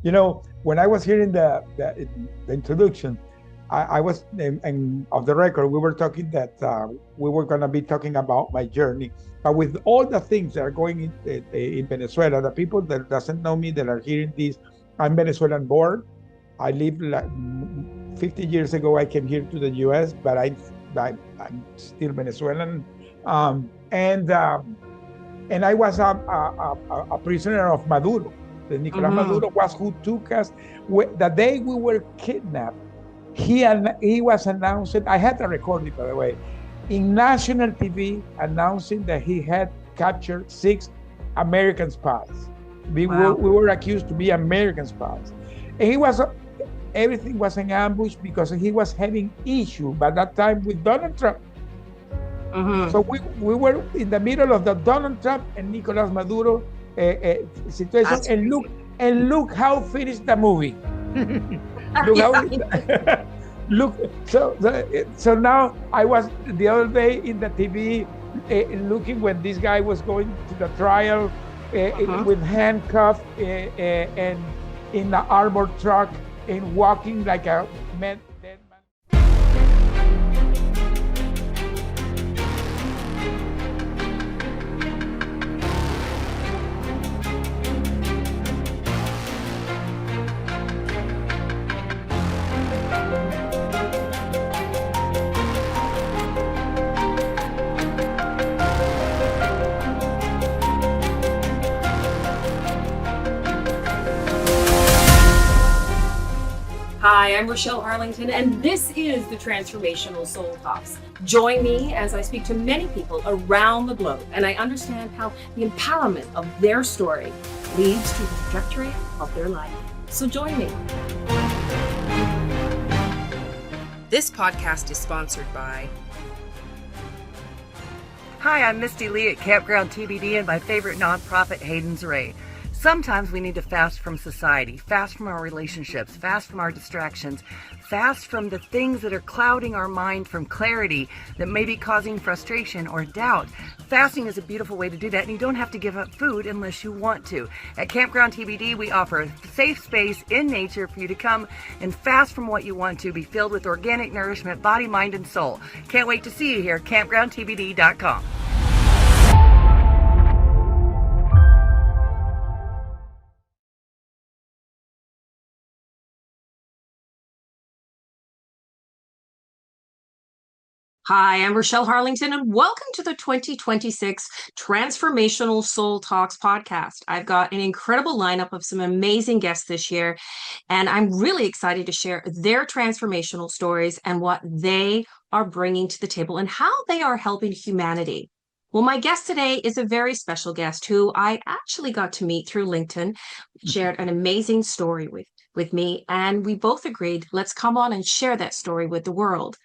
When I was hearing the introduction, I was of the record. We were talking that we were going to be talking about my journey, but with all the things that are going in Venezuela, the people that doesn't know me that are hearing this, I'm Venezuelan born. I lived 50 years ago. I came here to the U.S., but I'm still Venezuelan, and I was a prisoner of Maduro. The Nicolas Maduro was who took us. The day we were kidnapped, he was announcing, I had the recording, by the way, in national TV announcing that he had captured 6 American spies. We were accused to be American spies. And everything was an ambush because he was having issue by that time with Donald Trump. So we were in the middle of the Donald Trump and Nicolas Maduro situation. Look how finished the movie. So now I was the other day in the TV looking when this guy was going to the trial with handcuffs and in the armored truck and walking like a dead man. Hi, I'm Raschell Arlington, and this is the Transformational Soul Talks. Join me as I speak to many people around the globe, and I understand how the empowerment of their story leads to the trajectory of their life. So join me. This podcast is sponsored by... Hi, I'm Misty Lee at Campground TBD and my favorite nonprofit, Hayden's Ray. Sometimes we need to fast from society, fast from our relationships, fast from our distractions, fast from the things that are clouding our mind from clarity that may be causing frustration or doubt. Fasting is a beautiful way to do that, and you don't have to give up food unless you want to. At Campground TBD, we offer a safe space in nature for you to come and fast from what you want to, be filled with organic nourishment, body, mind, and soul. Can't wait to see you here at campgroundtbd.com. Hi, I'm Raschell Arlington, and welcome to the 2026 Transformational Soul Talks podcast. I've got an incredible lineup of some amazing guests this year, and I'm really excited to share their transformational stories and what they are bringing to the table and how they are helping humanity. Well, my guest today is a very special guest who I actually got to meet through LinkedIn, shared an amazing story with me, and we both agreed, let's come on and share that story with the world.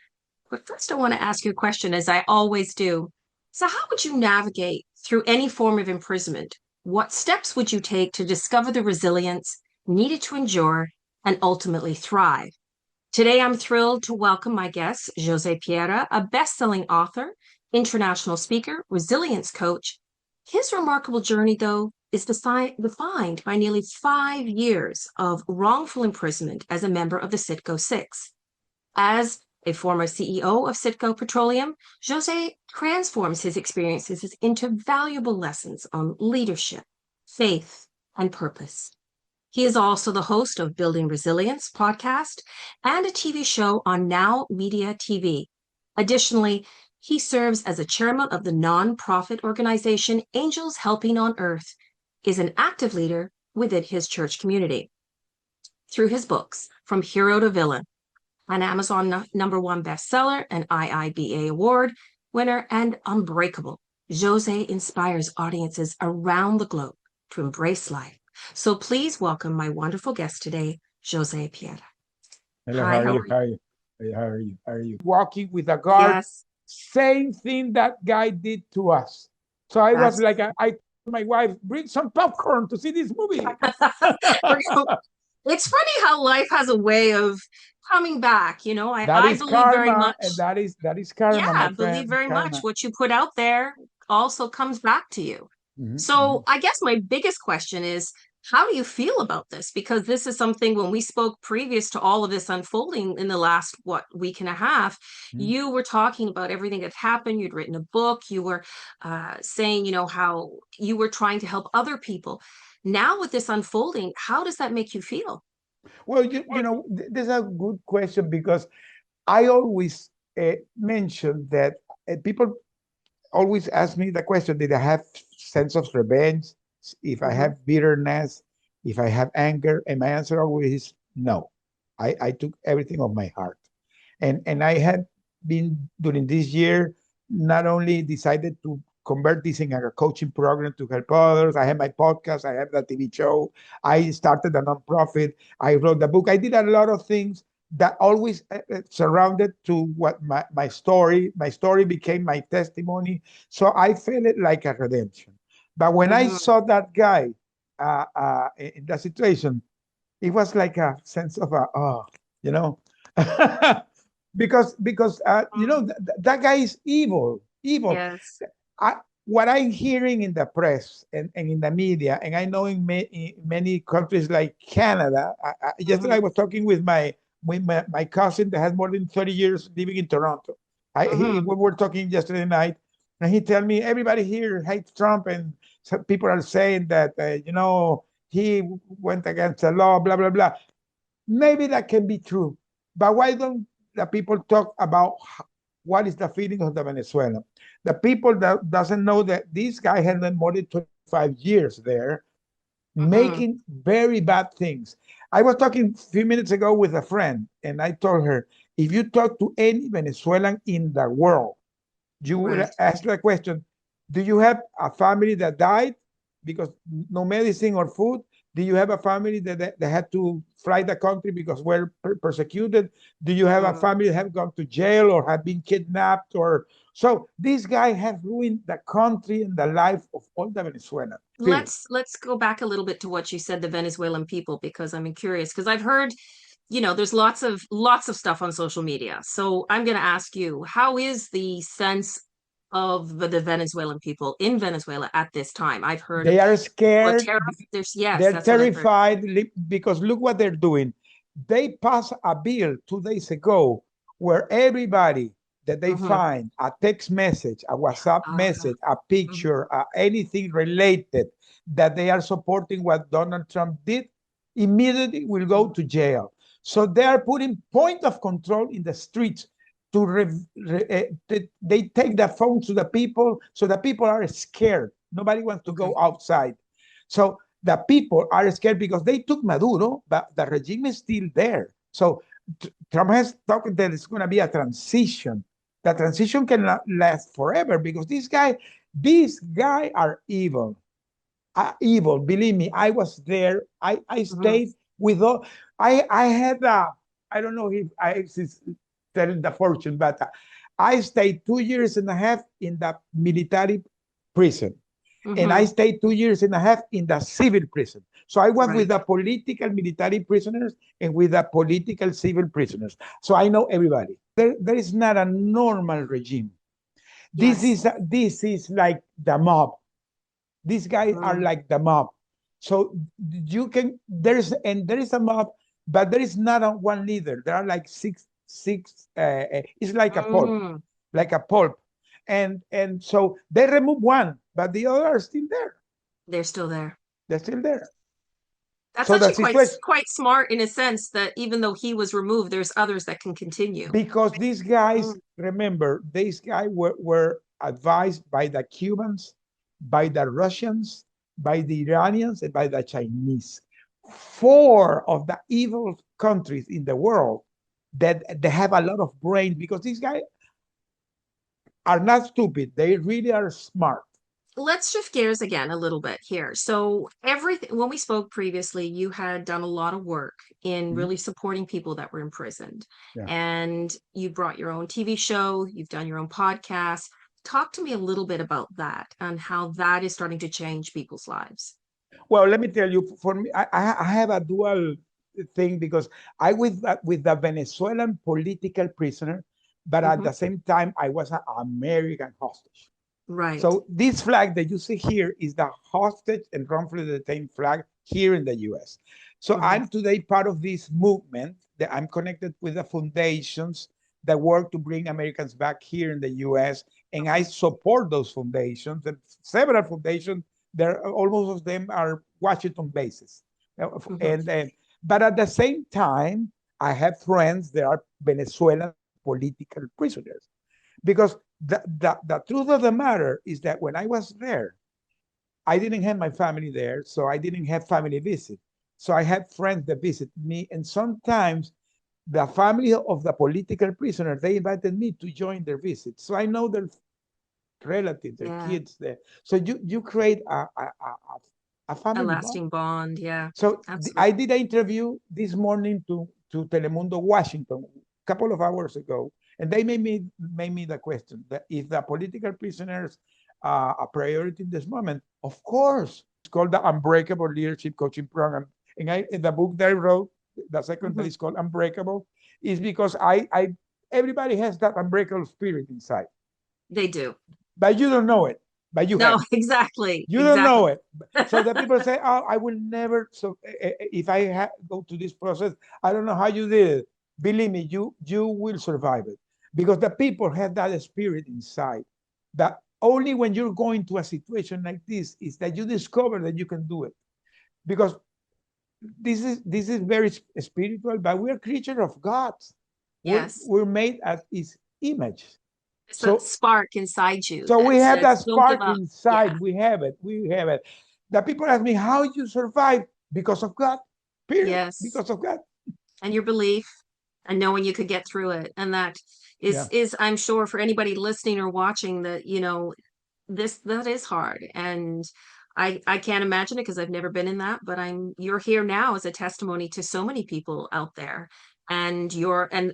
But first, I want to ask you a question, as I always do. So how would you navigate through any form of imprisonment? What steps would you take to discover the resilience needed to endure and ultimately thrive? Today, I'm thrilled to welcome my guest, Jose Pereira, a best-selling author, international speaker, resilience coach. His remarkable journey, though, is defined by nearly 5 years of wrongful imprisonment as a member of the CITGO 6. As a former CEO of CITGO Petroleum, Jose transforms his experiences into valuable lessons on leadership, faith, and purpose. He is also the host of Building Resilience podcast and a TV show on Now Media TV. Additionally, he serves as a chairman of the nonprofit organization Angels Helping on Earth, is an active leader within his church community. Through his books, From Hero to Villain, an Amazon #1 bestseller, an IIBA award winner, and Unbreakable, Jose inspires audiences around the globe to embrace life. So please welcome my wonderful guest today, Jose Pereira. Hello, Hi, how are you? How are you? Walking with a guard, Yes. same thing that guy did to us. So I was like, I told my wife, bring some popcorn to see this movie. It's funny how life has a way of coming back. I believe karma, very much. And that is karma. Yeah, my I believe very karma. much what you put out there also comes back to you. Mm-hmm, So I guess my biggest question is, How do you feel about this? Because this is something when we spoke previous to all of this unfolding in the last, week and a half, you were talking about everything that happened. You'd written a book. You were saying, how you were trying to help other people. Now with this unfolding, how does that make you feel? Well, this is a good question because I always mention that people always ask me the question, did I have sense of revenge? If I have bitterness, if I have anger? And my answer always is no. I took everything of my heart. And I had been during this year, not only decided to convert this in a coaching program to help others. I have my podcast, I have the TV show, I started a nonprofit, I wrote the book. I did a lot of things that always surrounded to what my story became my testimony. So I felt it like a redemption. But when I saw that guy in that situation, it was like a sense of you know, because that guy is evil. Yes. What I'm hearing in the press and in the media, and I know in many countries like Canada. Yesterday I was talking with my cousin that has more than 30 years living in Toronto. We were talking yesterday night, and he told me everybody here hates Trump, and some people are saying that he went against the law, blah blah blah. Maybe that can be true, but why don't the people talk about what is the feeling of the Venezuelan? The people that doesn't know that this guy had more than 25 years there, making very bad things. I was talking a few minutes ago with a friend, and I told her, if you talk to any Venezuelan in the world, you would ask the question, do you have a family that died because no medicine or food? Do you have a family that had to fly the country because we're persecuted? Do you have a family that have gone to jail or have been kidnapped? So this guy has ruined the country and the life of all the Venezuelans. Let's go back a little bit to what you said, the Venezuelan people, because I'm curious, because I've heard, there's lots of stuff on social media. So I'm going to ask you, how is the sense of the Venezuelan people in Venezuela at this time? I've heard they are scared. They're terrified because look what they're doing. They passed a bill 2 days ago where everybody that they find a text message, a WhatsApp message, a picture, anything related that they are supporting what Donald Trump did, immediately will go to jail. So they are putting point of control in the streets. They take the phone to the people, so the people are scared. Nobody wants to go outside. So the people are scared because they took Maduro, but the regime is still there. So Trump has talked that it's going to be a transition. The transition cannot last forever because these guys are evil. Evil, believe me. I was there. I stayed with all. I had I don't know if it's telling the fortune, but I stayed 2.5 years in the military prison. And I stayed 2.5 years in the civil prison. So I was with the political military prisoners and with the political civil prisoners. So I know everybody. There is not a normal regime. This is like the mob. These guys are like the mob. So there is a mob, but there is not one leader. There are like six. It's like a pulp, and so they remove one, but the other are still there. They're still there. That's actually quite smart in a sense that even though he was removed, there's others that can continue. Because these guys, remember, these guys were advised by the Cubans, by the Russians, by the Iranians, and by the Chinese. 4 of the evil countries in the world that they have a lot of brains, because these guys are not stupid. They really are smart. Let's shift gears again a little bit here. So when we spoke previously, you had done a lot of work in really supporting people that were imprisoned. Yeah. And you brought your own TV show, you've done your own podcast. Talk to me a little bit about that and how that is starting to change people's lives. Well, let me tell you, for me, I have a dual thing because I with the Venezuelan political prisoner, but at the same time, I was an American hostage. Right. So this flag that you see here is the hostage and wrongfully detained flag here in the US. So I'm today part of this movement that I'm connected with the foundations that work to bring Americans back here in the US. And I support those foundations and several foundations. Almost of them are Washington bases. But at the same time, I have friends that are Venezuelan political prisoners. Because the truth of the matter is that when I was there, I didn't have my family there, so I didn't have family visit. So I had friends that visit me, and sometimes the family of the political prisoner, they invited me to join their visit. So I know their relatives, their kids there. So you create a family lasting bond. Yeah. So I did an interview this morning to Telemundo Washington a couple of hours ago, and they made me the question that if the political prisoners are a priority in this moment, of course. It's called the Unbreakable Leadership Coaching Program. And in the book that I wrote, the second that is called Unbreakable, is because everybody has that unbreakable spirit inside. They do. But you don't know it. But you have. Exactly. You don't know it. So the people say, oh, I will never. So if I go to this process, I don't know how you did it. Believe me, you will survive it. Because the people have that spirit inside. That only when you're going to a situation like this is that you discover that you can do it. Because this is very spiritual, but we're creatures of God. Yes. We're made at His image. It's that spark inside you. So we have that spark inside. Yeah. We have it. The people ask me, how you survive? Because of God. Period. Yes. Because of God. And your belief and knowing you could get through it. And that is I'm sure for anybody listening or watching that, that is hard. And I can't imagine it because I've never been in that, but you're here now as a testimony to so many people out there. And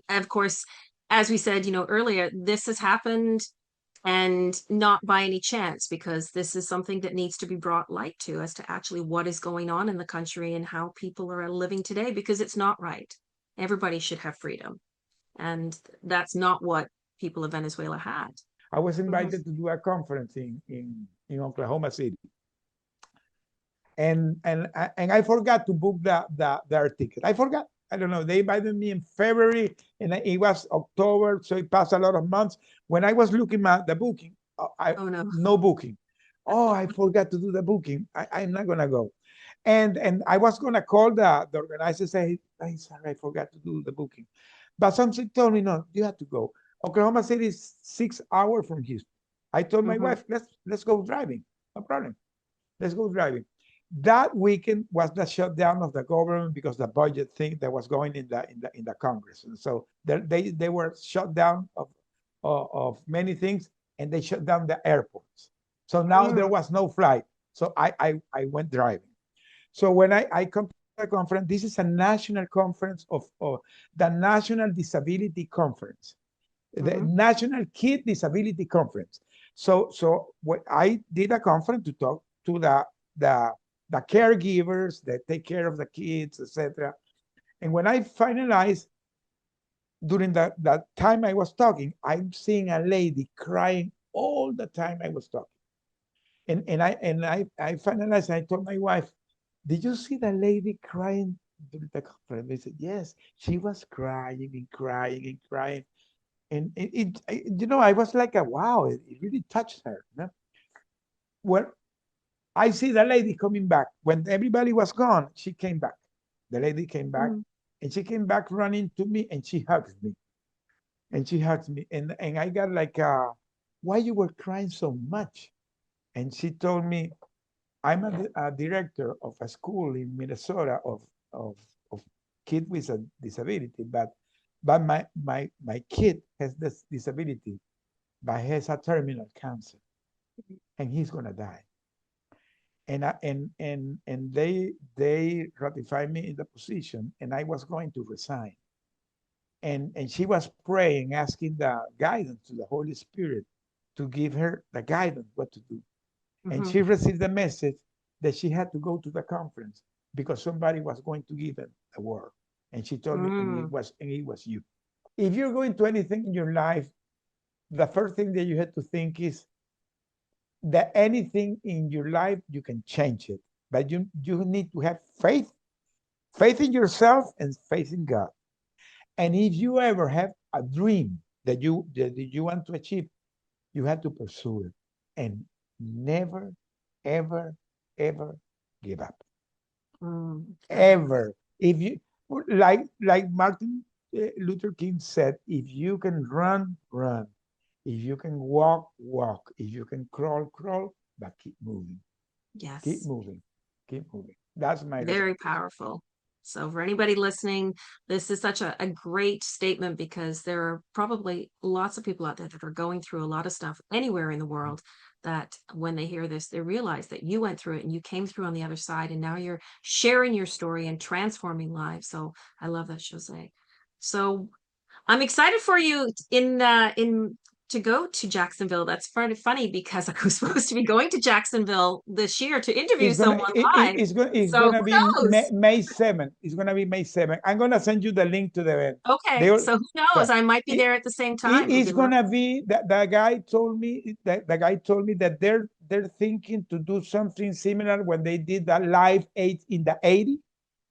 of course, as we said, earlier, this has happened and not by any chance, because this is something that needs to be brought light to as to actually what is going on in the country and how people are living today, because it's not right. Everybody should have freedom. And that's not what people of Venezuela had. I was invited to do a conference in Oklahoma City. And I forgot to book their ticket. I forgot. I don't know. They invited me in February, and it was October, so it passed a lot of months. When I was looking at the booking, no booking. Oh, I forgot to do the booking. I'm not gonna go. And I was gonna call the organizer, say, hey, sorry, I forgot to do the booking. But something told me, no, you have to go. Oklahoma City is 6 hours from Houston. I told my wife, let's go driving. No problem. Let's go driving. That weekend was the shutdown of the government because the budget thing that was going in the Congress, and so they were shut down of many things, and they shut down the airports. So now there was no flight. So I went driving. So when I come to the conference, this is a national conference of the National Disability Conference, the National Kid Disability Conference. So what I did a conference to talk to the caregivers that take care of the kids, etc. And when I finalized, during that time I was talking, I'm seeing a lady crying all the time I was talking. And I finalized, and I told my wife, did you see the lady crying during the conference? They said, yes, she was crying and crying and crying. And I was like, wow, it really touched her. Well, I see the lady coming back. When everybody was gone, she came back. The lady came back, and she came back running to me, and she hugged me. And I got like, why you were crying so much? And she told me, I'm a director of a school in Minnesota of kids with a disability, but my kid has this disability, but he has a terminal cancer, and he's gonna die. And they ratified me in the position, and I was going to resign. And she was praying, asking the guidance to the Holy Spirit to give her the guidance what to do. And she received the message that she had to go to the conference because somebody was going to give her a word. And she told me, and it was you. If you're going to anything in your life, the first thing that you have to think is, that anything in your life, you can change it. But you need to have faith in yourself and faith in God. And if you ever have a dream that you want to achieve, you have to pursue it and never, ever, ever give up. Ever. If you like Martin Luther King said, if you can run, run. If you can walk, walk. If you can crawl, crawl. But keep moving. Yes. Keep moving. Keep moving. That's my very powerful. So for anybody listening, this is such a great statement, because there are probably lots of people out there that are going through a lot of stuff anywhere in the world, that when they hear this, they realize that you went through it and you came through on the other side, and now you're sharing your story and transforming lives. So I love that, Jose. So I'm excited for you to go to Jacksonville. That's funny, because I was supposed to be going to Jacksonville this year to interview someone live. It's So gonna be who knows? May 7th. It's gonna be May 7th. I'm gonna send you the link to the event. Okay, so who knows? I might be there at the same time. It's gonna be the guy told me that they're thinking to do something similar when they did that live 8 in the 80s.